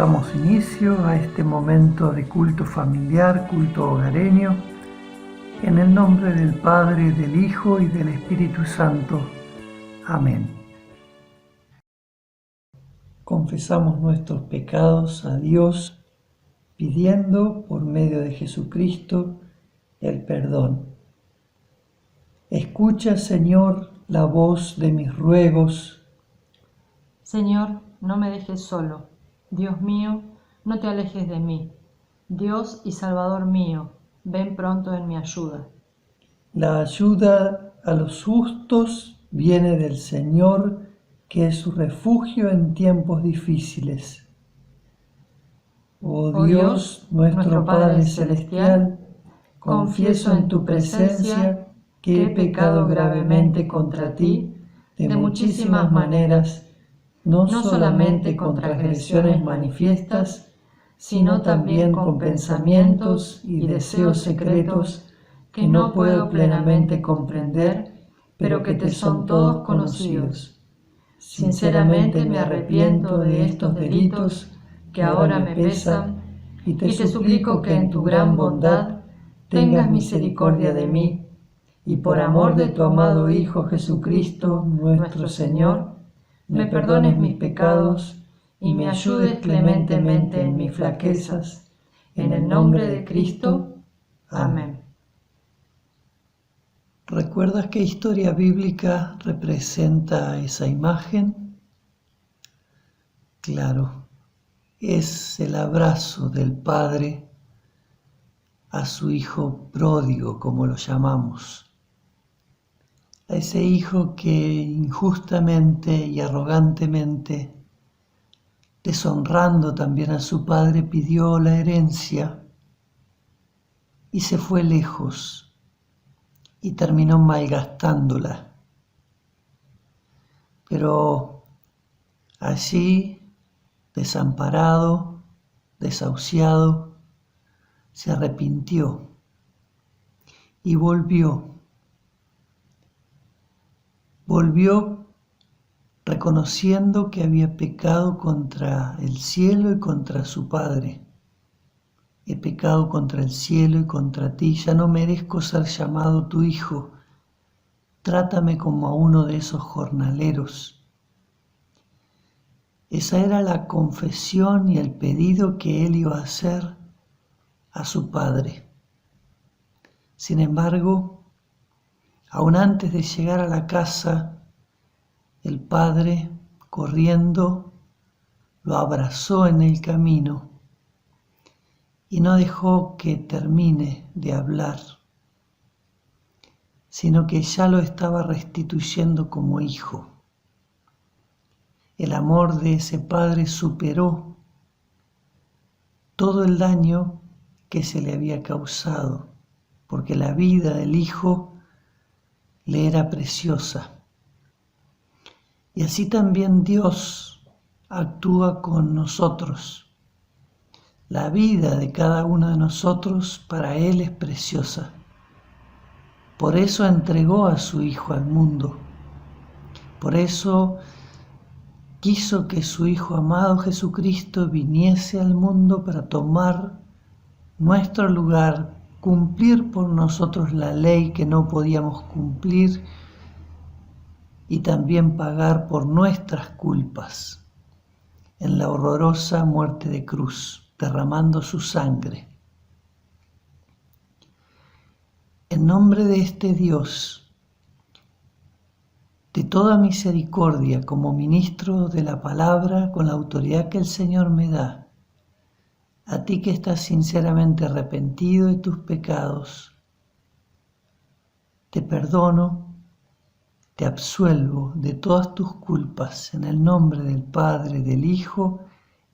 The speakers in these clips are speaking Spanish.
Damos inicio a este momento de culto familiar, culto hogareño, en el nombre del Padre, del Hijo y del Espíritu Santo. Amén. Confesamos nuestros pecados a Dios, pidiendo por medio de Jesucristo el perdón. Escucha, Señor, la voz de mis ruegos. Señor, no me dejes solo. Dios mío, no te alejes de mí. Dios y Salvador mío, ven pronto en mi ayuda. La ayuda a los justos viene del Señor, que es su refugio en tiempos difíciles. Oh Dios, nuestro Padre Celestial, confieso en tu presencia que he pecado gravemente contra ti de muchísimas maneras, no solamente con transgresiones manifiestas, sino también con pensamientos y deseos secretos que no puedo plenamente comprender, pero que te son todos conocidos. Sinceramente me arrepiento de estos delitos que ahora me pesan y te suplico que en tu gran bondad tengas misericordia de mí y por amor de tu amado Hijo Jesucristo, nuestro Señor, me perdones mis pecados y me ayudes clementemente en mis flaquezas. En el nombre de Cristo. Amén. ¿Recuerdas qué historia bíblica representa esa imagen? Claro, es el abrazo del Padre a su hijo pródigo, como lo llamamos. A ese hijo que injustamente y arrogantemente, deshonrando también a su padre, pidió la herencia y se fue lejos y terminó malgastándola. Pero allí, desamparado, desahuciado, se arrepintió y volvió reconociendo que había pecado contra el cielo y contra su Padre. He pecado contra el cielo y contra ti, ya no merezco ser llamado tu hijo. Trátame como a uno de esos jornaleros. Esa era la confesión y el pedido que él iba a hacer a su Padre. Sin embargo, aún antes de llegar a la casa, el Padre, corriendo, lo abrazó en el camino y no dejó que termine de hablar, sino que ya lo estaba restituyendo como hijo. El amor de ese Padre superó todo el daño que se le había causado, porque la vida del Hijo le era preciosa. Y así también Dios actúa con nosotros. La vida de cada uno de nosotros para Él es preciosa. Por eso entregó a su Hijo al mundo. Por eso quiso que su Hijo amado Jesucristo viniese al mundo para tomar nuestro lugar, cumplir por nosotros la ley que no podíamos cumplir y también pagar por nuestras culpas en la horrorosa muerte de cruz, derramando su sangre. En nombre de este Dios, de toda misericordia, como ministro de la palabra, con la autoridad que el Señor me da, a ti que estás sinceramente arrepentido de tus pecados, te perdono, te absuelvo de todas tus culpas en el nombre del Padre, del Hijo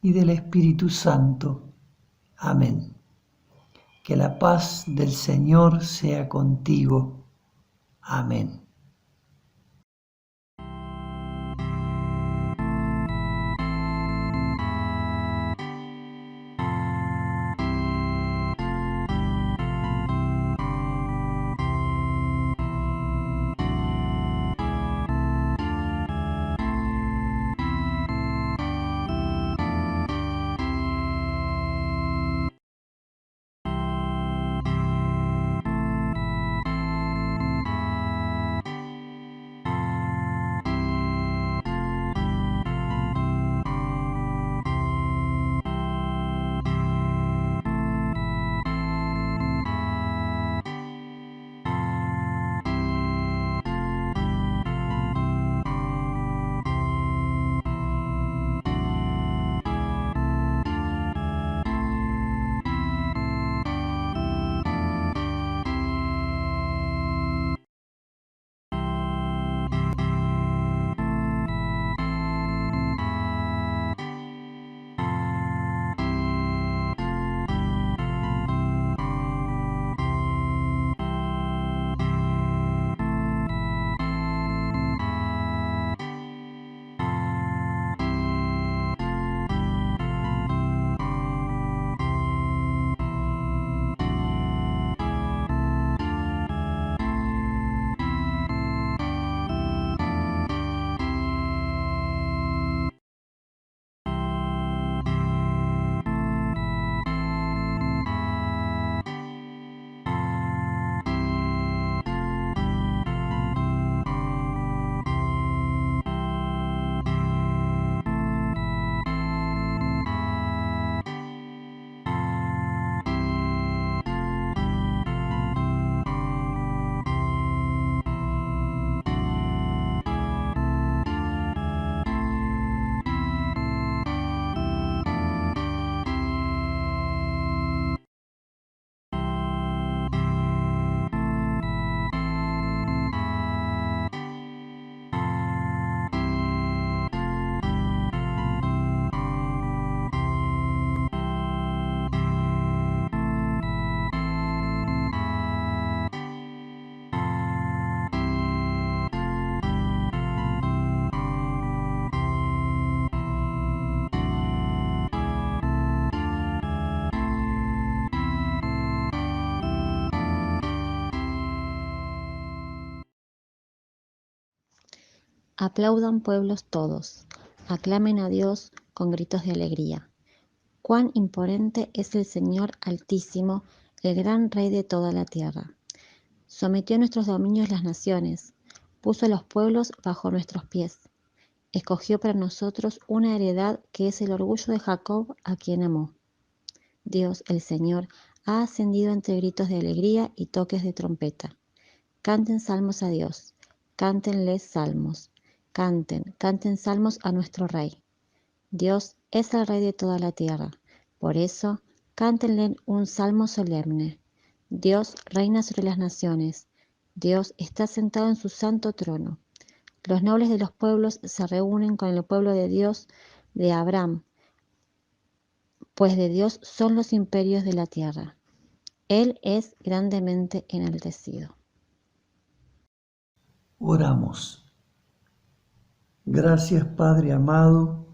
y del Espíritu Santo. Amén. Que la paz del Señor sea contigo. Amén. Aplaudan pueblos todos, aclamen a Dios con gritos de alegría. Cuán imponente es el Señor Altísimo, el gran Rey de toda la tierra. Sometió a nuestros dominios las naciones, puso a los pueblos bajo nuestros pies. Escogió para nosotros una heredad que es el orgullo de Jacob, a quien amó. Dios, el Señor, ha ascendido entre gritos de alegría y toques de trompeta. Canten salmos a Dios, cántenles salmos, canten salmos a nuestro Rey. Dios es el Rey de toda la tierra, por eso cántenle un salmo solemne. Dios reina sobre las naciones, Dios está sentado en su santo trono. Los nobles de los pueblos se reúnen con el pueblo de Dios de Abraham, pues de Dios son los imperios de la tierra. Él es grandemente enaltecido. Oramos. Gracias, Padre amado,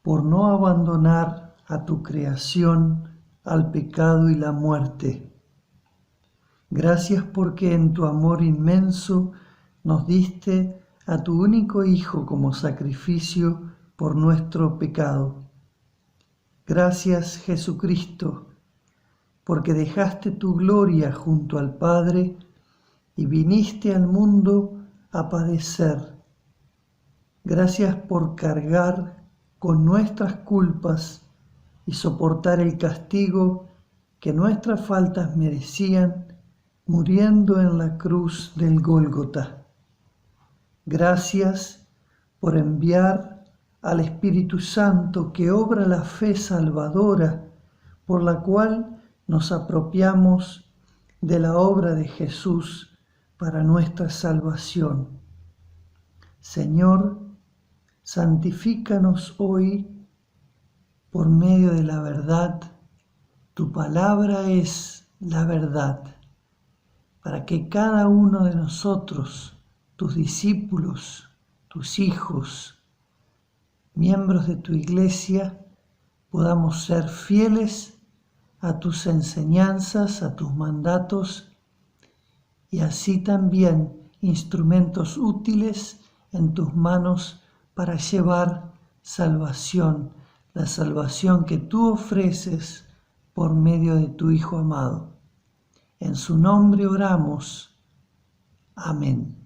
por no abandonar a tu creación al pecado y la muerte. Gracias porque en tu amor inmenso nos diste a tu único Hijo como sacrificio por nuestro pecado. Gracias, Jesucristo, porque dejaste tu gloria junto al Padre y viniste al mundo a padecer. Gracias por cargar con nuestras culpas y soportar el castigo que nuestras faltas merecían, muriendo en la cruz del Gólgota. Gracias por enviar al Espíritu Santo que obra la fe salvadora, por la cual nos apropiamos de la obra de Jesús para nuestra salvación. Señor, santifícanos hoy por medio de la verdad. Tu palabra es la verdad, para que cada uno de nosotros, tus discípulos, tus hijos, miembros de tu iglesia, podamos ser fieles a tus enseñanzas, a tus mandatos, y así también instrumentos útiles en tus manos para llevar salvación, la salvación que tú ofreces por medio de tu Hijo amado. En su nombre oramos. Amén.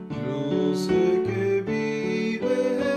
Yo sé que vive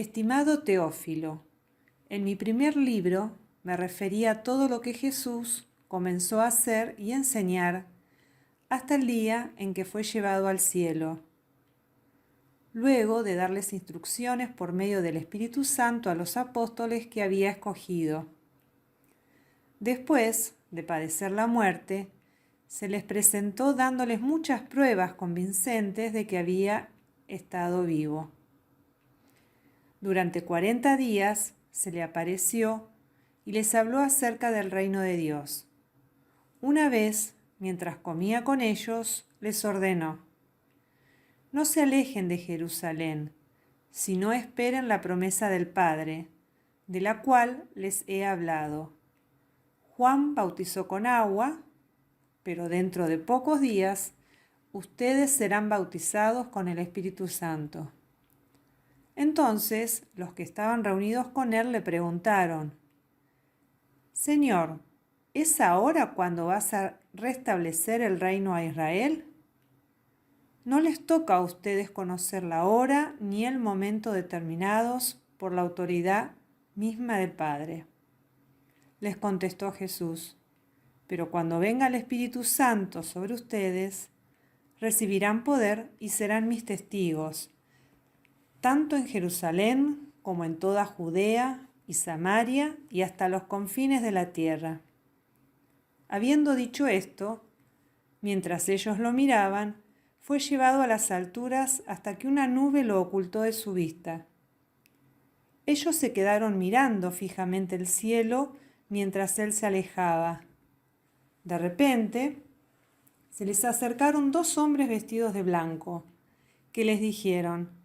Estimado Teófilo, en mi primer libro me refería a todo lo que Jesús comenzó a hacer y enseñar hasta el día en que fue llevado al cielo, luego de darles instrucciones por medio del Espíritu Santo a los apóstoles que había escogido. Después de padecer la muerte, se les presentó dándoles muchas pruebas convincentes de que había estado vivo. Durante 40 días se le apareció y les habló acerca del reino de Dios. Una vez, mientras comía con ellos, les ordenó: no se alejen de Jerusalén, sino esperen la promesa del Padre, de la cual les he hablado. Juan bautizó con agua, pero dentro de pocos días ustedes serán bautizados con el Espíritu Santo. Entonces los que estaban reunidos con él le preguntaron: Señor, ¿es ahora cuando vas a restablecer el reino a Israel? No les toca a ustedes conocer la hora ni el momento determinados por la autoridad misma del Padre. Les contestó Jesús: pero cuando venga el Espíritu Santo sobre ustedes, recibirán poder y serán mis testigos, tanto en Jerusalén como en toda Judea y Samaria y hasta los confines de la tierra. Habiendo dicho esto, mientras ellos lo miraban, fue llevado a las alturas hasta que una nube lo ocultó de su vista. Ellos se quedaron mirando fijamente el cielo mientras él se alejaba. De repente, se les acercaron 2 hombres vestidos de blanco, que les dijeron: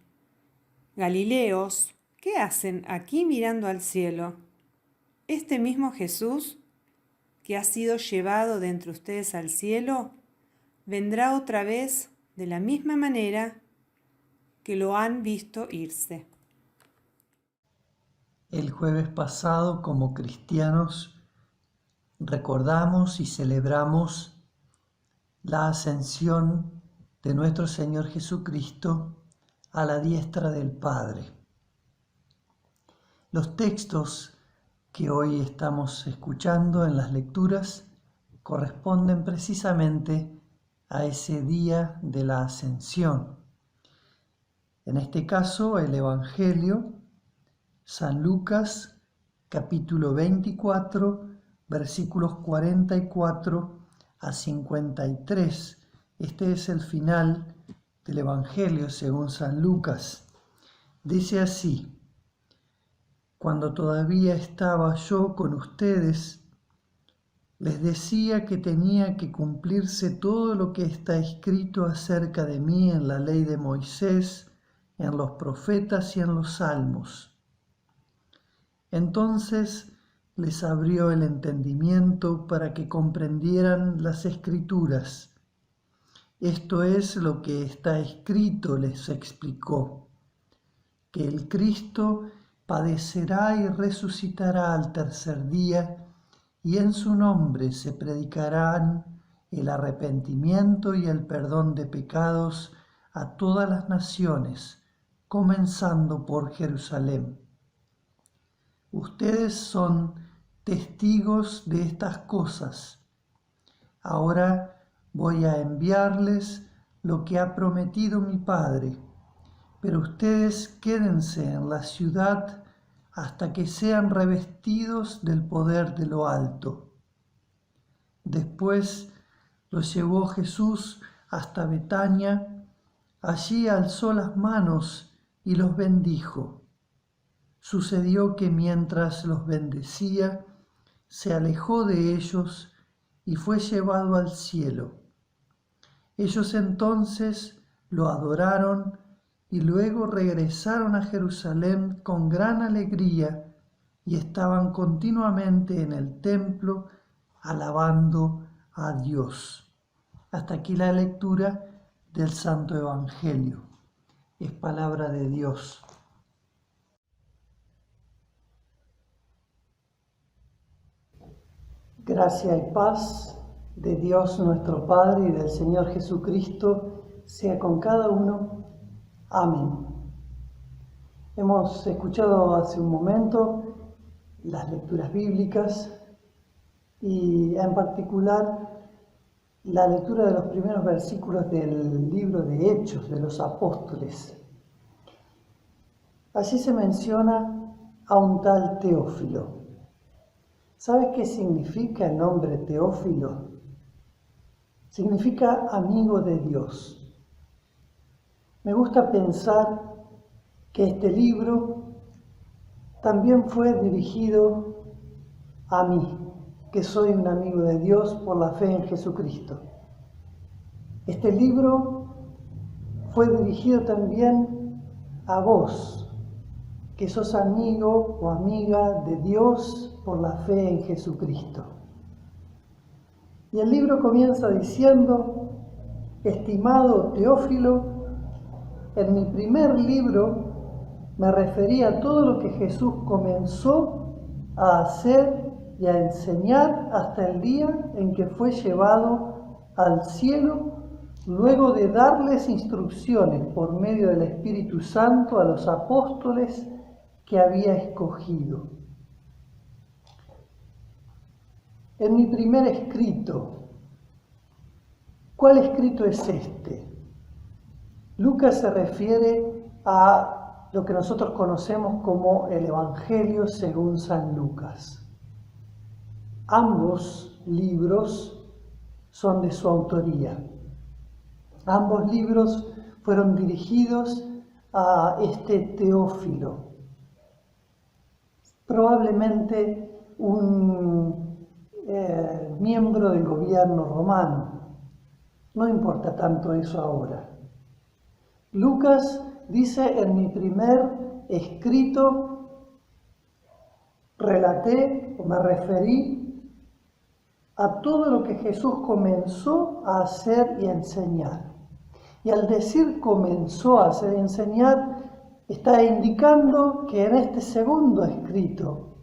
Galileos, ¿qué hacen aquí mirando al cielo? Este mismo Jesús, que ha sido llevado de entre ustedes al cielo, vendrá otra vez de la misma manera que lo han visto irse. El jueves pasado, como cristianos, recordamos y celebramos la ascensión de nuestro Señor Jesucristo a la diestra del Padre. Los textos que hoy estamos escuchando en las lecturas corresponden precisamente a ese día de la ascensión. En este caso, el Evangelio, San Lucas, capítulo 24, versículos 44 a 53. Este es el final del Evangelio según San Lucas. Dice así: Cuando todavía estaba yo con ustedes, les decía que tenía que cumplirse todo lo que está escrito acerca de mí en la ley de Moisés, en los profetas y en los salmos. Entonces les abrió el entendimiento para que comprendieran las Escrituras. Esto es lo que está escrito, les explicó, que el Cristo padecerá y resucitará al tercer día, y en su nombre se predicarán el arrepentimiento y el perdón de pecados a todas las naciones, comenzando por Jerusalén. Ustedes son testigos de estas cosas. Ahora voy a enviarles lo que ha prometido mi Padre, pero ustedes quédense en la ciudad hasta que sean revestidos del poder de lo alto. Después los llevó Jesús hasta Betania. Allí alzó las manos y los bendijo. Sucedió que mientras los bendecía, se alejó de ellos y fue llevado al cielo. Ellos entonces lo adoraron y luego regresaron a Jerusalén con gran alegría y estaban continuamente en el templo alabando a Dios. Hasta aquí la lectura del Santo Evangelio. Es palabra de Dios. Gracia y paz de Dios nuestro Padre y del Señor Jesucristo sea con cada uno. Amén. Hemos escuchado hace un momento las lecturas bíblicas y en particular la lectura de los primeros versículos del libro de Hechos de los Apóstoles. Allí se menciona a un tal Teófilo. ¿Sabes qué significa el nombre Teófilo? Significa amigo de Dios. Me gusta pensar que este libro también fue dirigido a mí, que soy un amigo de Dios por la fe en Jesucristo. Este libro fue dirigido también a vos, que sos amigo o amiga de Dios por la fe en Jesucristo. Y el libro comienza diciendo: estimado Teófilo, en mi primer libro me referí a todo lo que Jesús comenzó a hacer y a enseñar hasta el día en que fue llevado al cielo, luego de darles instrucciones por medio del Espíritu Santo a los apóstoles que había escogido. En mi primer escrito, ¿cuál escrito es este? Lucas se refiere a lo que nosotros conocemos como el Evangelio según San Lucas. Ambos libros son de su autoría. Ambos libros fueron dirigidos a este Teófilo, probablemente un miembro del gobierno romano. No importa tanto eso ahora. Lucas dice: en mi primer escrito relaté o me referí a todo lo que Jesús comenzó a hacer y a enseñar. Y al decir comenzó a hacer y enseñar, está indicando que en este segundo escrito,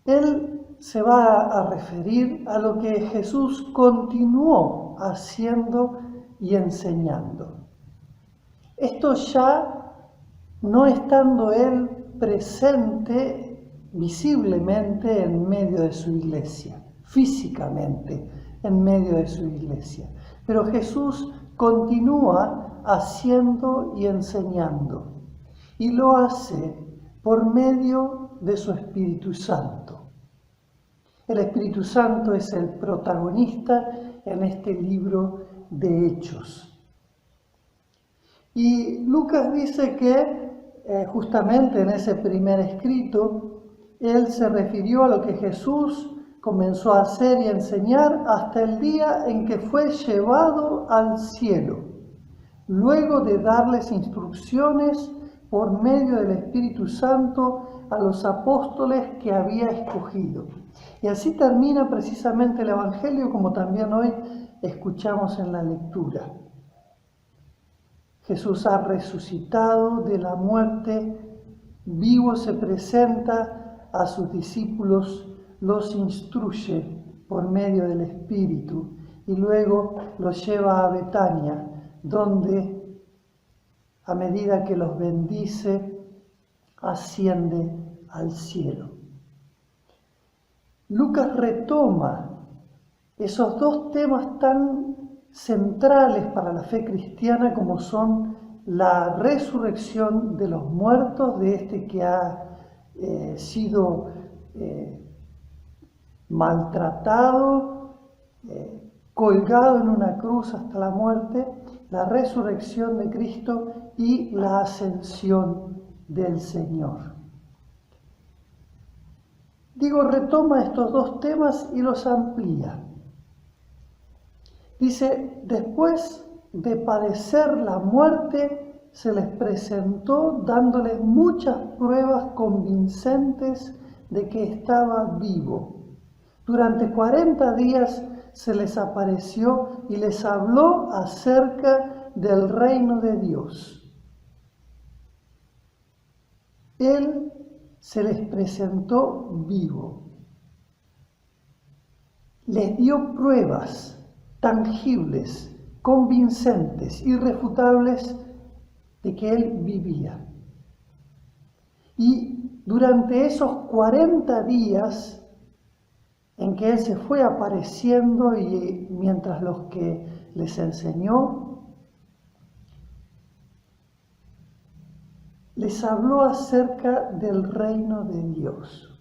él se va a referir a lo que Jesús continuó haciendo y enseñando. Esto ya no estando él presente visiblemente en medio de su iglesia, físicamente en medio de su iglesia. Pero Jesús continúa haciendo y enseñando, y lo hace por medio de su Espíritu Santo. El Espíritu Santo es el protagonista en este libro de Hechos. Y Lucas dice que justamente en ese primer escrito, él se refirió a lo que Jesús comenzó a hacer y a enseñar hasta el día en que fue llevado al cielo, luego de darles instrucciones por medio del Espíritu Santo a los apóstoles que había escogido. Y así termina precisamente el Evangelio, como también hoy escuchamos en la lectura. Jesús ha resucitado de la muerte, vivo se presenta a sus discípulos, los instruye por medio del Espíritu y luego los lleva a Betania, donde a medida que los bendice, asciende al cielo. Lucas retoma esos dos temas tan centrales para la fe cristiana como son la resurrección de los muertos, de este que ha sido maltratado, colgado en una cruz hasta la muerte, la resurrección de Cristo y la ascensión del Señor. Digo, retoma estos dos temas y los amplía. Dice: después de padecer la muerte, se les presentó dándoles muchas pruebas convincentes de que estaba vivo. Durante 40 días se les apareció y les habló acerca del reino de Dios. Él se les presentó vivo. Les dio pruebas tangibles, convincentes, irrefutables de que Él vivía. Y durante esos 40 días en que Él se fue apareciendo y mientras los que les enseñó, les habló acerca del reino de Dios.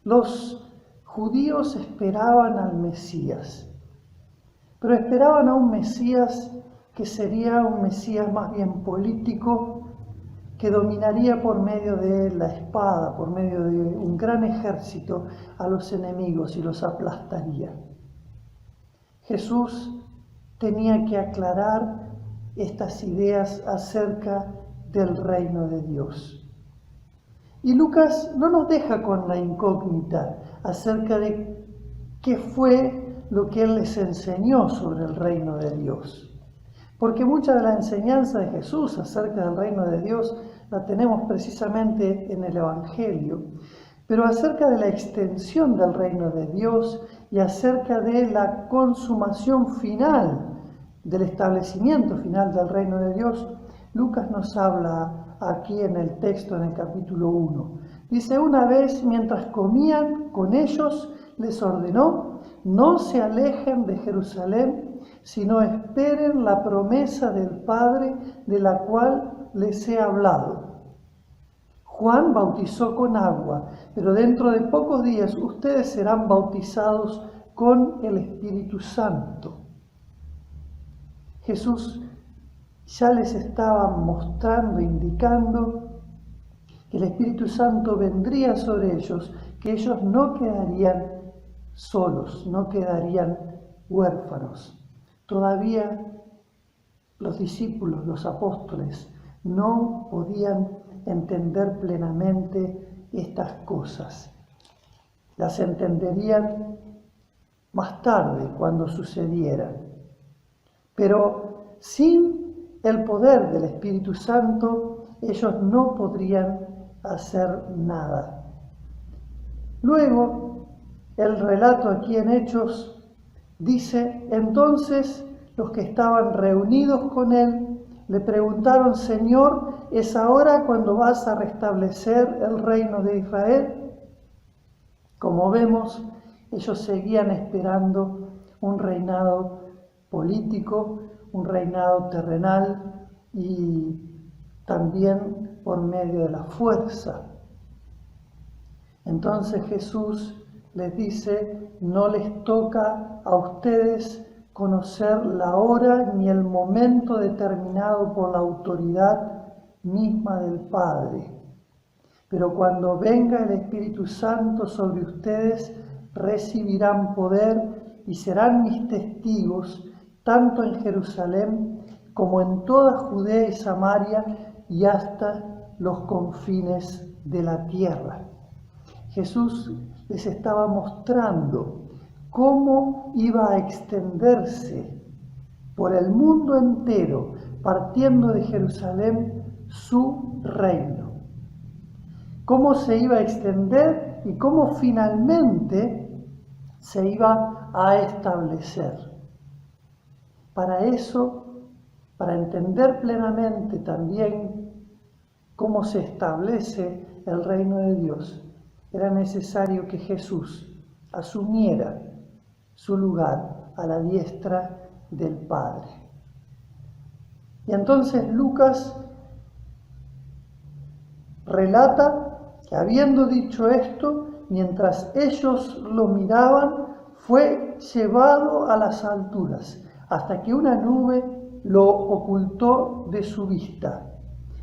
Los judíos esperaban al Mesías, pero esperaban a un Mesías que sería un Mesías más bien político, que dominaría por medio de la espada, por medio de un gran ejército a los enemigos y los aplastaría. Jesús tenía que aclarar estas ideas acerca del reino de Dios. Y Lucas no nos deja con la incógnita acerca de qué fue lo que Él les enseñó sobre el reino de Dios. Porque mucha de la enseñanza de Jesús acerca del reino de Dios la tenemos precisamente en el Evangelio, pero acerca de la extensión del reino de Dios y acerca de la consumación final, del establecimiento final del reino de Dios, Lucas nos habla aquí en el texto, en el capítulo 1. Dice, una vez mientras comían con ellos, les ordenó, no se alejen de Jerusalén, sino esperen la promesa del Padre de la cual les he hablado. Juan bautizó con agua, pero dentro de pocos días ustedes serán bautizados con el Espíritu Santo. Jesús ya les estaba mostrando, indicando que el Espíritu Santo vendría sobre ellos, que ellos no quedarían solos, no quedarían huérfanos. Todavía los discípulos, los apóstoles, no podían entender plenamente estas cosas. Las entenderían más tarde, cuando sucedieran. Pero sin el poder del Espíritu Santo, ellos no podrían hacer nada. Luego, el relato aquí en Hechos dice, entonces los que estaban reunidos con él le preguntaron, Señor, ¿es ahora cuando vas a restablecer el reino de Israel? Como vemos, ellos seguían esperando un reinado político, un reinado terrenal y también por medio de la fuerza. Entonces Jesús les dice, no les toca a ustedes conocer la hora ni el momento determinado por la autoridad misma del Padre. Pero cuando venga el Espíritu Santo sobre ustedes, recibirán poder y serán mis testigos, tanto en Jerusalén como en toda Judea y Samaria y hasta los confines de la tierra. Jesús les estaba mostrando cómo iba a extenderse por el mundo entero, partiendo de Jerusalén, su reino. Cómo se iba a extender y cómo finalmente se iba a establecer. Para eso, para entender plenamente también cómo se establece el reino de Dios, era necesario que Jesús asumiera su lugar a la diestra del Padre. Y entonces Lucas relata que habiendo dicho esto, mientras ellos lo miraban, fue llevado a las alturas, hasta que una nube lo ocultó de su vista.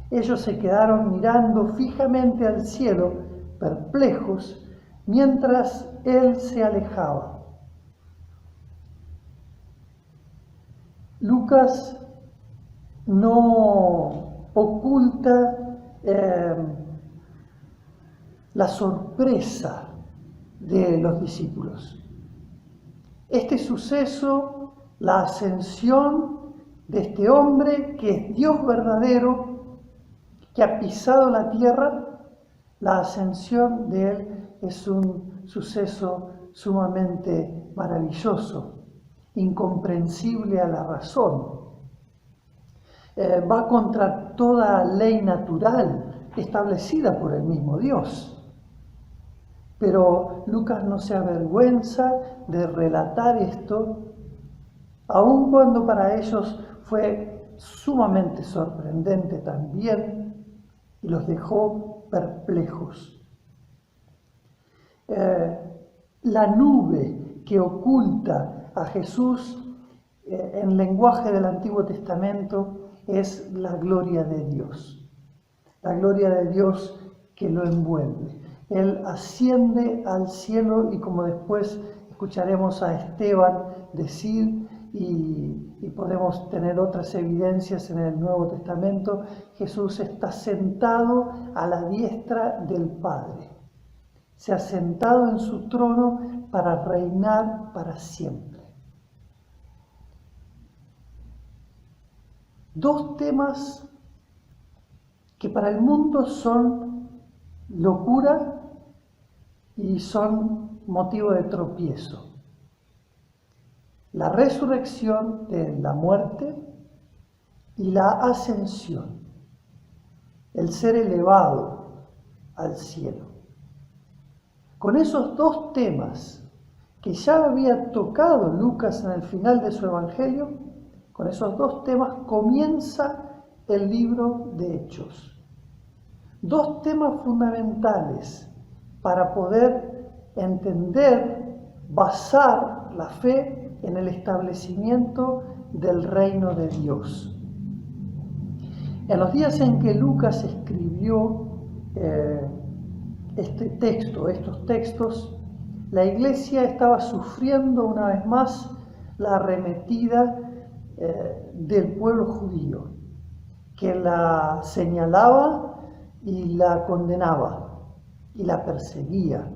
Ellos se quedaron mirando fijamente al cielo, perplejos, mientras él se alejaba. Lucas no oculta la sorpresa de los discípulos. Este suceso, la ascensión de este hombre que es Dios verdadero, que ha pisado la tierra, la ascensión de él es un suceso sumamente maravilloso, incomprensible a la razón. va contra toda ley natural establecida por el mismo Dios. Pero Lucas no se avergüenza de relatar esto, aun cuando para ellos fue sumamente sorprendente también y los dejó perplejos. La nube que oculta a Jesús en lenguaje del Antiguo Testamento es la gloria de Dios. La gloria de Dios que lo envuelve. Él asciende al cielo y como después escucharemos a Esteban decir y podemos tener otras evidencias en el Nuevo Testamento, Jesús está sentado a la diestra del Padre. Se ha sentado en su trono para reinar para siempre. Dos temas que para el mundo son locura y son motivo de tropiezo. La resurrección de la muerte y la ascensión, el ser elevado al cielo. Con esos dos temas que ya había tocado Lucas en el final de su evangelio, con esos dos temas comienza el libro de Hechos. Dos temas fundamentales para poder entender, basar la fe en el establecimiento del reino de Dios. En los días en que Lucas escribió estos textos, la iglesia estaba sufriendo una vez más la arremetida del pueblo judío, que la señalaba y la condenaba, y la perseguía,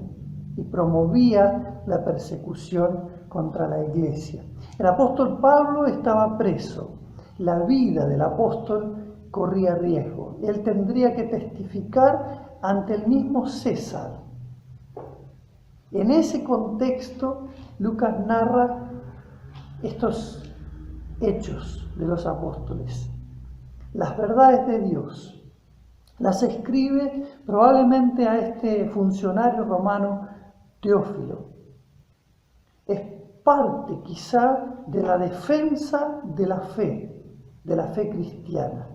y promovía la persecución contra la iglesia. El apóstol Pablo estaba preso, la vida del apóstol corría riesgo, él tendría que testificar ante el mismo César. En ese contexto, Lucas narra estos hechos de los apóstoles, las verdades de Dios. Las escribe probablemente a este funcionario romano Teófilo. Es parte quizá de la defensa de la fe cristiana.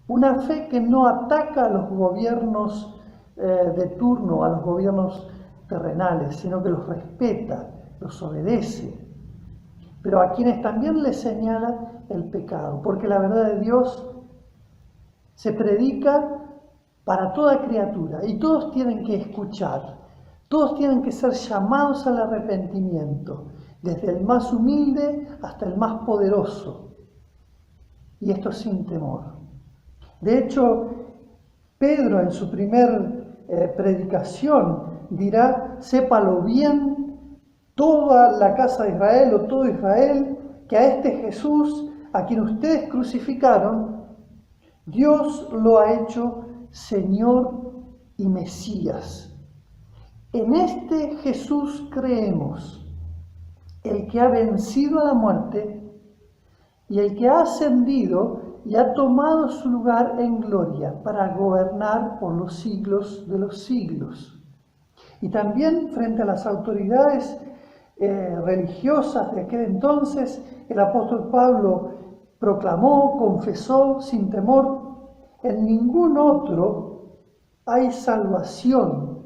Una fe que no ataca a los gobiernos de turno, a los gobiernos terrenales, sino que los respeta, los obedece, pero a quienes también les señala el pecado, porque la verdad de Dios se predica para toda criatura y todos tienen que escuchar, todos tienen que ser llamados al arrepentimiento, desde el más humilde hasta el más poderoso, y esto sin temor. De hecho, Pedro en su primer predicación dirá: sépalo bien toda la casa de Israel o todo Israel, que a este Jesús, a quien ustedes crucificaron, Dios lo ha hecho Señor y Mesías. En este Jesús creemos, el que ha vencido a la muerte y el que ha ascendido y ha tomado su lugar en gloria para gobernar por los siglos de los siglos. Y también frente a las autoridades religiosas de aquel entonces, el apóstol Pablo proclamó, confesó sin temor: en ningún otro hay salvación,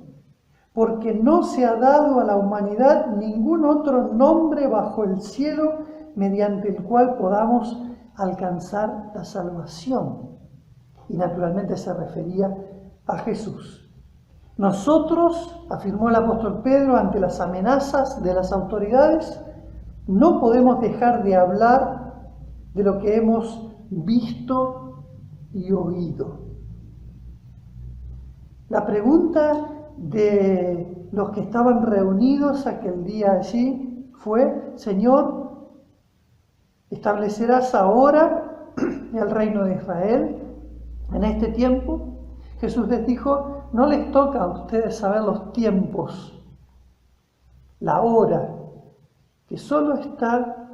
porque no se ha dado a la humanidad ningún otro nombre bajo el cielo mediante el cual podamos alcanzar la salvación. Y naturalmente se refería a Jesús. Nosotros, afirmó el apóstol Pedro ante las amenazas de las autoridades, no podemos dejar de hablar de lo que hemos visto y oído. La pregunta de los que estaban reunidos aquel día allí fue: Señor, ¿establecerás ahora el reino de Israel en este tiempo? Jesús les dijo: no les toca a ustedes saber los tiempos, la hora, que solo está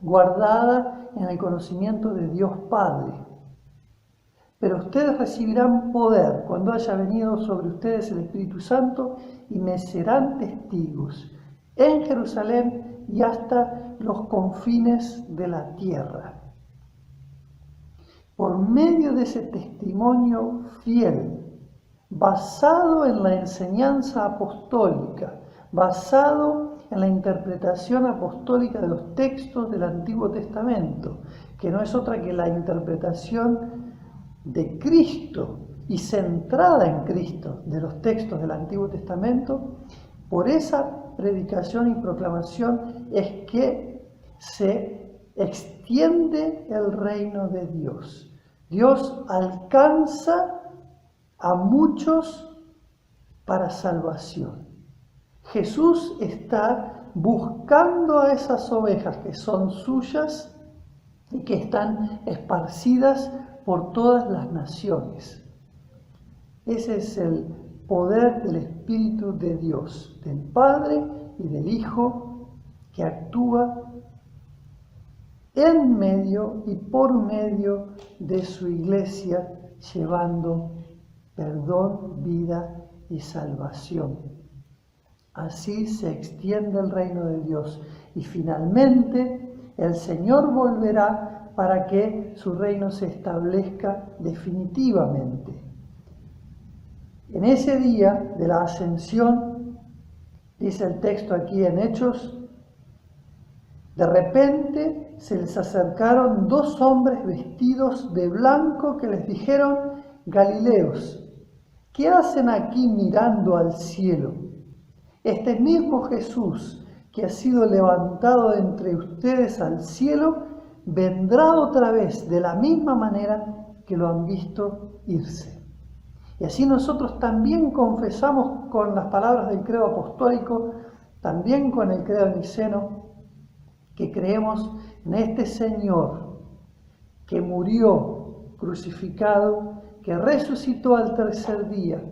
guardada en el conocimiento de Dios Padre. Pero ustedes recibirán poder cuando haya venido sobre ustedes el Espíritu Santo y me serán testigos en Jerusalén y hasta los confines de la tierra. Por medio de ese testimonio fiel, basado en la enseñanza apostólica, basado en la interpretación apostólica de los textos del Antiguo Testamento, que no es otra que la interpretación de Cristo y centrada en Cristo de los textos del Antiguo Testamento, por esa predicación y proclamación es que se extiende el reino de Dios. Dios alcanza a muchos para salvación. Jesús está buscando a esas ovejas que son suyas y que están esparcidas por todas las naciones. Ese es el poder del Espíritu de Dios, del Padre y del Hijo, que actúa en medio y por medio de su iglesia, llevando perdón, vida y salvación. Así se extiende el reino de Dios y finalmente el Señor volverá para que su reino se establezca definitivamente. En ese día de la ascensión, dice el texto aquí en Hechos, de repente se les acercaron 2 hombres vestidos de blanco que les dijeron: Galileos, ¿qué hacen aquí mirando al cielo? Este mismo Jesús que ha sido levantado de entre ustedes al cielo, vendrá otra vez de la misma manera que lo han visto irse. Y así nosotros también confesamos con las palabras del credo apostólico, también con el credo niceno, que creemos en este Señor que murió crucificado, que resucitó al tercer día,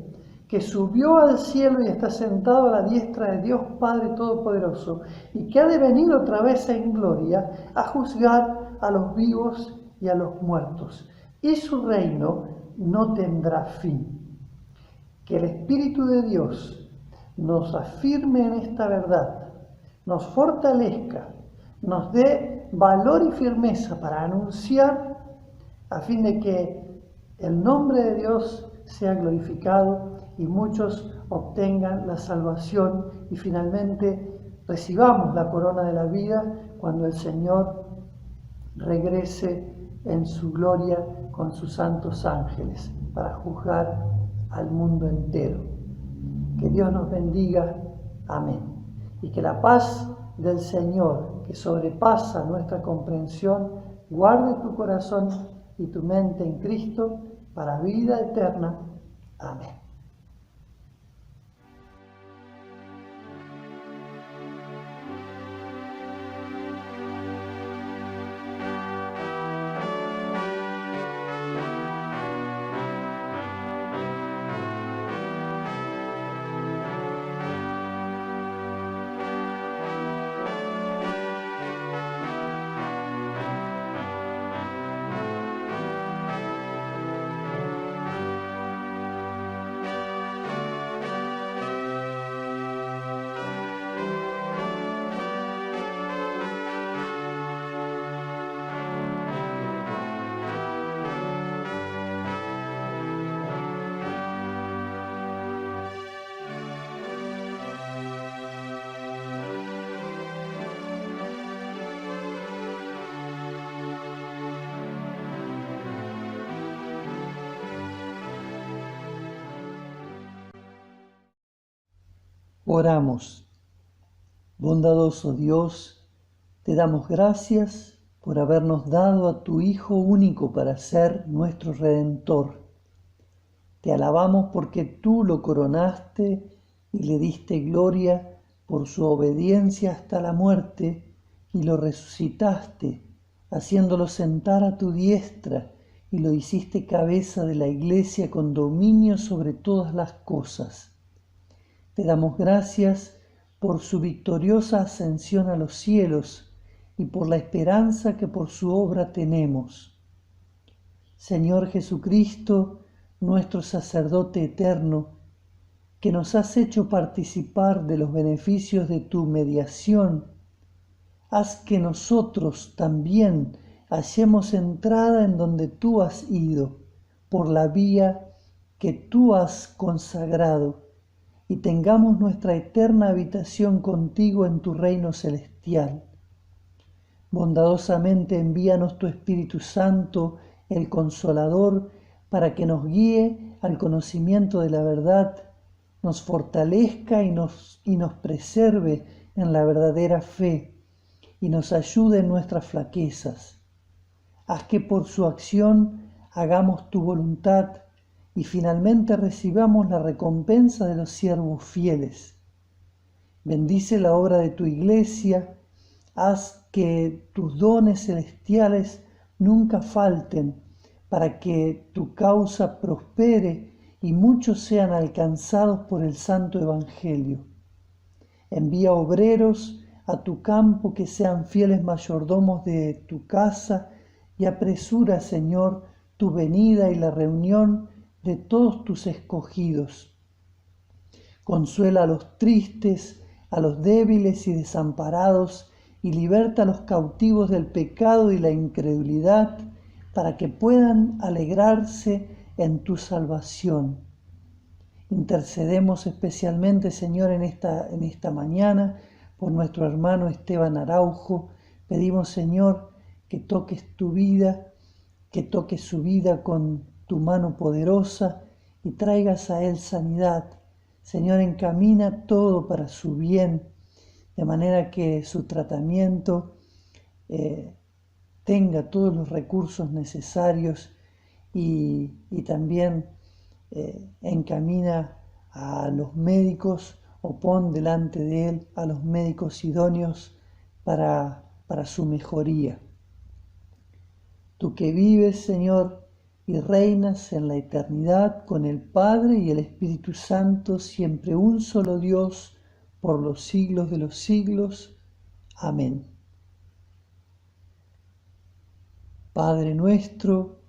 que subió al cielo y está sentado a la diestra de Dios Padre Todopoderoso, y que ha de venir otra vez en gloria a juzgar a los vivos y a los muertos. Y su reino no tendrá fin. Que el Espíritu de Dios nos afirme en esta verdad, nos fortalezca, nos dé valor y firmeza para anunciar, a fin de que el nombre de Dios sea glorificado y muchos obtengan la salvación y finalmente recibamos la corona de la vida cuando el Señor regrese en su gloria con sus santos ángeles para juzgar al mundo entero. Que Dios nos bendiga. Amén. Y que la paz del Señor, que sobrepasa nuestra comprensión, guarde tu corazón y tu mente en Cristo para vida eterna. Amén. Oramos. Bondadoso Dios, te damos gracias por habernos dado a tu Hijo único para ser nuestro Redentor. Te alabamos porque tú lo coronaste y le diste gloria por su obediencia hasta la muerte y lo resucitaste, haciéndolo sentar a tu diestra y lo hiciste cabeza de la Iglesia con dominio sobre todas las cosas. Te damos gracias por su victoriosa ascensión a los cielos y por la esperanza que por su obra tenemos. Señor Jesucristo, nuestro sacerdote eterno, que nos has hecho participar de los beneficios de tu mediación, haz que nosotros también hallemos entrada en donde tú has ido, por la vía que tú has consagrado, y tengamos nuestra eterna habitación contigo en tu reino celestial. Bondadosamente envíanos tu Espíritu Santo, el Consolador, para que nos guíe al conocimiento de la verdad, nos fortalezca y nos preserve en la verdadera fe y nos ayude en nuestras flaquezas. Haz que por su acción hagamos tu voluntad y finalmente recibamos la recompensa de los siervos fieles. Bendice la obra de tu Iglesia, haz que tus dones celestiales nunca falten, para que tu causa prospere y muchos sean alcanzados por el Santo Evangelio. Envía obreros a tu campo que sean fieles mayordomos de tu casa y apresura, Señor, tu venida y la reunión de todos tus escogidos. Consuela a los tristes, a los débiles y desamparados, y liberta a los cautivos del pecado y la incredulidad, para que puedan alegrarse en tu salvación. Intercedemos especialmente, Señor, en esta mañana por nuestro hermano Esteban Araujo. Pedimos, Señor, que toques tu vida, que toques su vida con tu mano poderosa y traigas a él sanidad. Señor, encamina todo para su bien, de manera que su tratamiento tenga todos los recursos necesarios y también encamina a los médicos o pon delante de él a los médicos idóneos para su mejoría. Tú que vives, Señor, y reinas en la eternidad con el Padre y el Espíritu Santo, siempre un solo Dios, por los siglos de los siglos. Amén. Padre nuestro,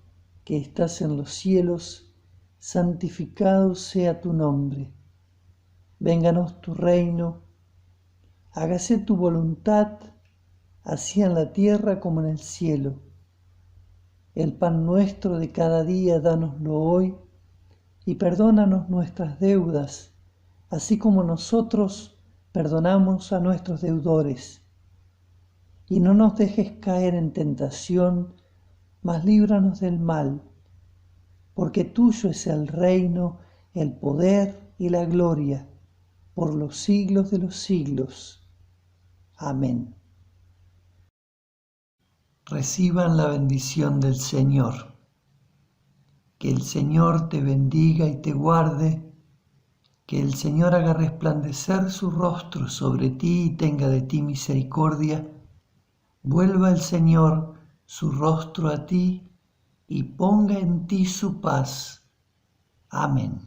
que estás en los cielos, santificado sea tu nombre. Vénganos tu reino, hágase tu voluntad, así en la tierra como en el cielo. El pan nuestro de cada día, dánoslo hoy, y perdónanos nuestras deudas, así como nosotros perdonamos a nuestros deudores. Y no nos dejes caer en tentación, mas líbranos del mal, porque tuyo es el reino, el poder y la gloria, por los siglos de los siglos. Amén. Reciban la bendición del Señor. Que el Señor te bendiga y te guarde, que el Señor haga resplandecer su rostro sobre ti y tenga de ti misericordia. Vuelva el Señor su rostro a ti y ponga en ti su paz. Amén.